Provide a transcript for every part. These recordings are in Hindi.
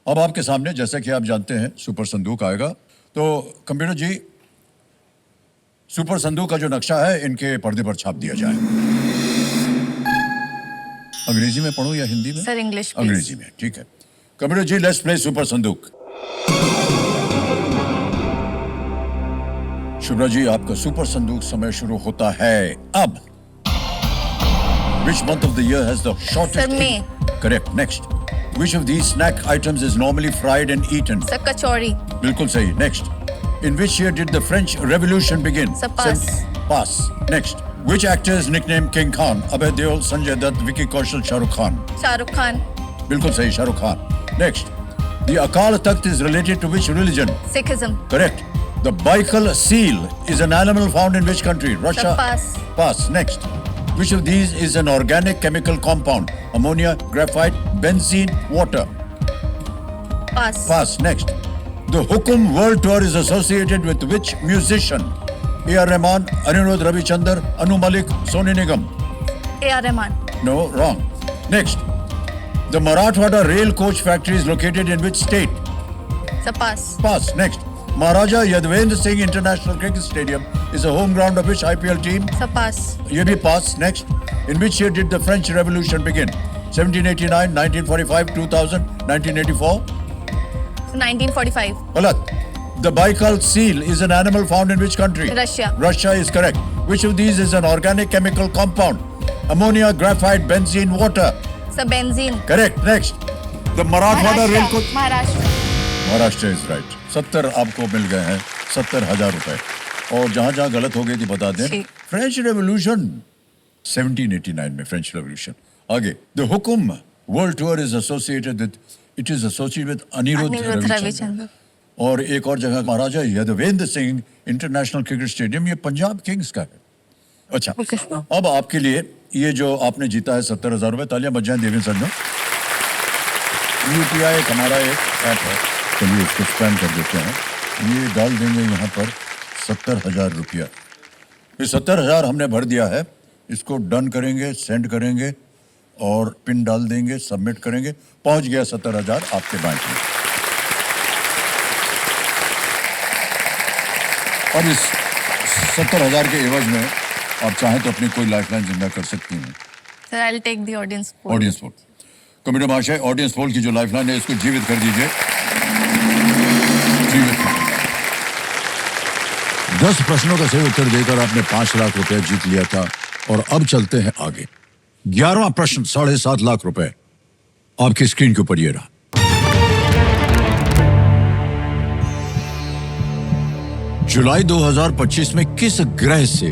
अब आपके सामने, जैसा कि आप जानते हैं, सुपर संदूक आएगा। तो कंप्यूटर जी, सुपर संदूक का जो नक्शा है इनके पर्दे पर छाप दिया जाए। अंग्रेजी में पढ़ूं या हिंदी में? Sir English please. अंग्रेजी में, ठीक है। Computer ji, let's play super संदूक। शुभ्रा जी, आपका सुपर संदूक समय शुरू होता है अब। Which month of the year has the shortest? Sir, May. Correct. Next. Which of these snack items is normally fried and eaten? Sir kachori. बिल्कुल सही. Next. In which year did the French Revolution begin? Sir, pass. Pass. Next. Which actor is nicknamed King Khan? Abhay Deol, Sanjay Dutt, Vicky Kaushal, Shah Rukh Khan. Shahrukh Khan. बिल्कुल सही, Shahrukh Khan. Next. The Akal Takht is related to which religion? Sikhism। Correct. The Baikal seal is an animal found in which country? Russia. Sir, pass. Pass. Next. Which of these is an organic chemical compound? Ammonia, graphite, benzene, water. Pass। Pass. Next. The Hukum World Tour is associated with which musician? A.R. Rahman, Anirudh Ravichandar, Anu Malik, Sonu Nigam. A.R. Rahman. No, wrong. Next. The Marathwada rail coach factory is located in which state? Sir pass. Pass. Next. Maharaja Yadvendra Singh International Cricket Stadium is a home ground of which IPL team? Sir pass. ये भी pass. Next. In which year did the French Revolution begin? 1789, 1945, 2000, 1984? 1945। गलत. The Baikal seal is an animal found in which country? Russia। Russia is correct. Which of these is an organic chemical compound? Ammonia, graphite, benzene, water. Sir benzene. Correct. Next. The Marathwada rail coach. Maharashtra. Maharashtra is right. 70 आपको मिल गए हैं, 70,000 रुपए। और जहां जहां गलत हो गई थी बता दें। फ्रेंच रेवोल्यूशन 1789 में, फ्रेंच रेवोल्यूशन। आगे, the Hukum world tour is associated with, it is associated with Anirudh Ravichander. और एक और जगह Maharaja Yadavindra Singh international cricket stadium, ये पंजाब किंग्स का है। अच्छा, अब आपके लिए ये जो आपने जीता है 70,000 रुपए, तालियां बज जाएं देवेंद्र सर। यूपीआई एक हमारा एक ऐप है, चलिए इसको स्कैन कर देते हैं। ये डाल देंगे यहाँ पर 70,000 रुपया। ये 70,000 हमने भर दिया है, इसको डन करेंगे, सेंड करेंगे और पिन डाल देंगे, सबमिट करेंगे। पहुंच गया 70,000 आपके बैंक में। और इस 70,000 के एवज में आप चाहें तो अपनी कोई लाइफलाइन जिंदा कर सकती हैं। Sir I will take the audience poll. Audience poll. Computer महाशय, ऑडियंस पोल की जो लाइफलाइन है इसको जीवित कर दीजिए। 10 प्रश्नों का सही उत्तर देकर आपने 5 लाख रुपए जीत लिया था। और अब चलते हैं आगे। 11वां प्रश्न, 7.5 लाख रुपए आपकी स्क्रीन के ऊपर ये रहा। जुलाई 2025 में किस ग्रह से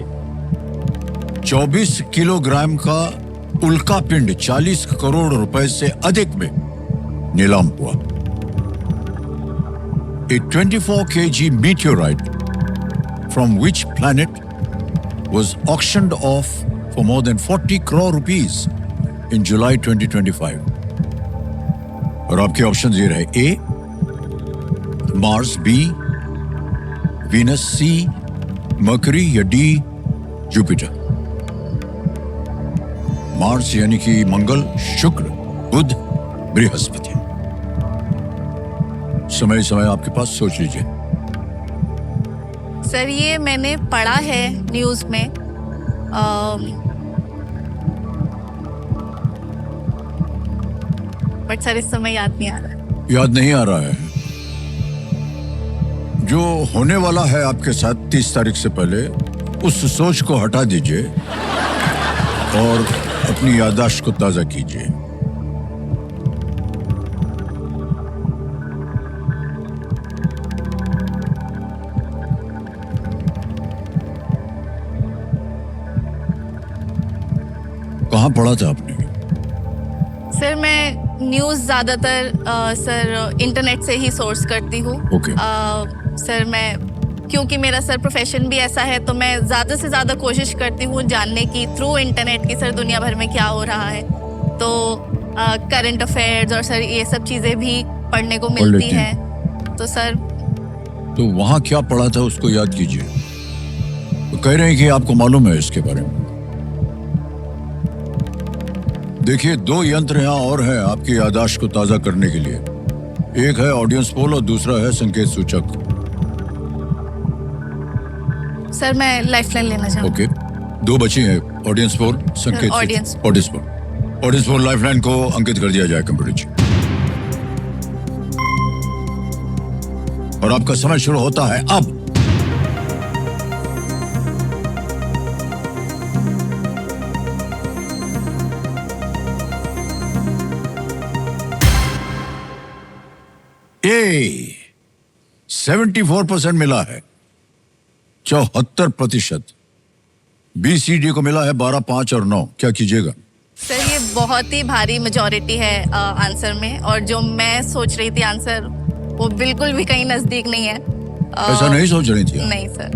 24 किलोग्राम का उल्का पिंड 40 करोड़ रुपए से अधिक में नीलाम हुआ? A 24 kg meteorite from which planet was auctioned off for more than 40 crore rupees in July 2025? और आपके ऑप्शन ये रहे: A, Mars, B, Venus, C, mercury या D, जुपिटर। मार्स यानी कि मंगल, शुक्र, बुध, बृहस्पति। समय समय आपके पास, सोच लीजिए। सर ये मैंने पढ़ा है न्यूज़ में। बट सर इस समय याद नहीं आ रहा। याद नहीं आ रहा है? जो होने वाला है आपके साथ 30 तारीख से पहले, उस सोच को हटा दीजिए और अपनी याददाश्त को ताजा कीजिए। कहाँ पढ़ा था आपने? सर मैं न्यूज़ ज़्यादातर सर इंटरनेट से ही सोर्स करती हूँ। Okay. सर मैं, क्योंकि मेरा सर प्रोफेशन भी ऐसा है, तो मैं ज़्यादा से ज़्यादा कोशिश करती हूँ जानने की थ्रू इंटरनेट की सर दुनिया भर में क्या हो रहा है। तो करंट अफेयर्स और सर ये सब चीज़ें भी पढ़ने को मिलती हैं। तो सर, तो वहाँ क्या पढ़ा था उसको याद कीजिए। तो कह रहे हैं कि आपको मालूम है इसके बारे में। देखिए, 2 यंत्र यहाँ और हैं आपकी याददाश्त को ताजा करने के लिए। एक है ऑडियंस पोल और दूसरा है संकेत सूचक। सर मैं लाइफलाइन लेना चाहूँ। ओके, दो बची हैं, ऑडियंस पोल, संकेत ऑडियंस सूचक। ऑडियंस पोल, ऑडियंस पोल लाइफलाइन को अंकित कर दिया जाए कंप्यूटर जी। और आपका समय शुरू होता है अब। ए 74% मिला है, 74%। BCD को मिला है 12, 5 और 9। क्या कीजिएगा? सर ये बहुत ही भारी मेजॉरिटी है आंसर में, और जो मैं सोच रही थी आंसर वो बिल्कुल भी कहीं नजदीक नहीं है। ऐसा नहीं सोच रही थी आप? नहीं सर।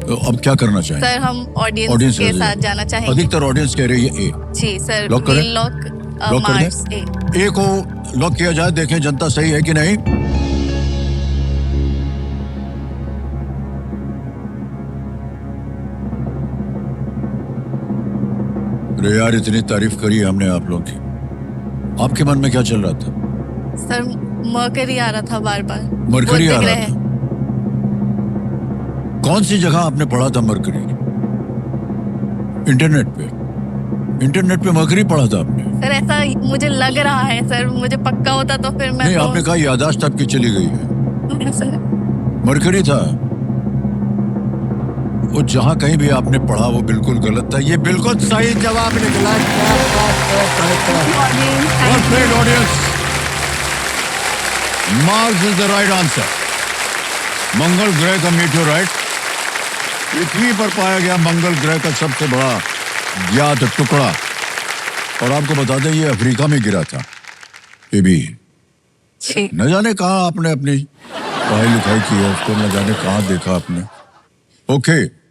तो अब क्या करना चाहिए? सर हम ऑडियंस के साथ जाना चाहेंगे। अधिकतर ऑडियंस कह रही है ए। जी सर, लॉक करें? लॉक लॉक कर मार्क्स दें? ए को लॉक किया जाए, देखें जनता सही है कि नहीं। अरे यार, इतनी तारीफ करी है हमने आप लोगों की, आपके मन में क्या चल रहा था? सर मरकरी आ रहा था बार बार। मरकरी आ रहा था? कौन सी जगह आपने पढ़ा था मरकरी? इंटरनेट पे? इंटरनेट पे मरकरी पढ़ा था आपने? सर ऐसा मुझे लग रहा है सर, मुझे पक्का होता तो फिर मैं नहीं, आपने कहा याददाश्त आपकी चली गई है। सर मरकरी था वो, जहां कहीं भी आपने पढ़ा वो बिल्कुल गलत था। ये बिल्कुल सही जवाब निकला। Audience, Mars is the right answer. मंगल ग्रह का मीटियोराइट पृथ्वी पर पाया गया मंगल ग्रह का सबसे बड़ा ज्ञात टुकड़ा। और आपको बता दें ये अफ्रीका में गिरा था। ये भी न जाने कहाँ आपने अपनी पढ़ाई लिखाई की है, उसको न जाने कहाँ देखा आपने। ओके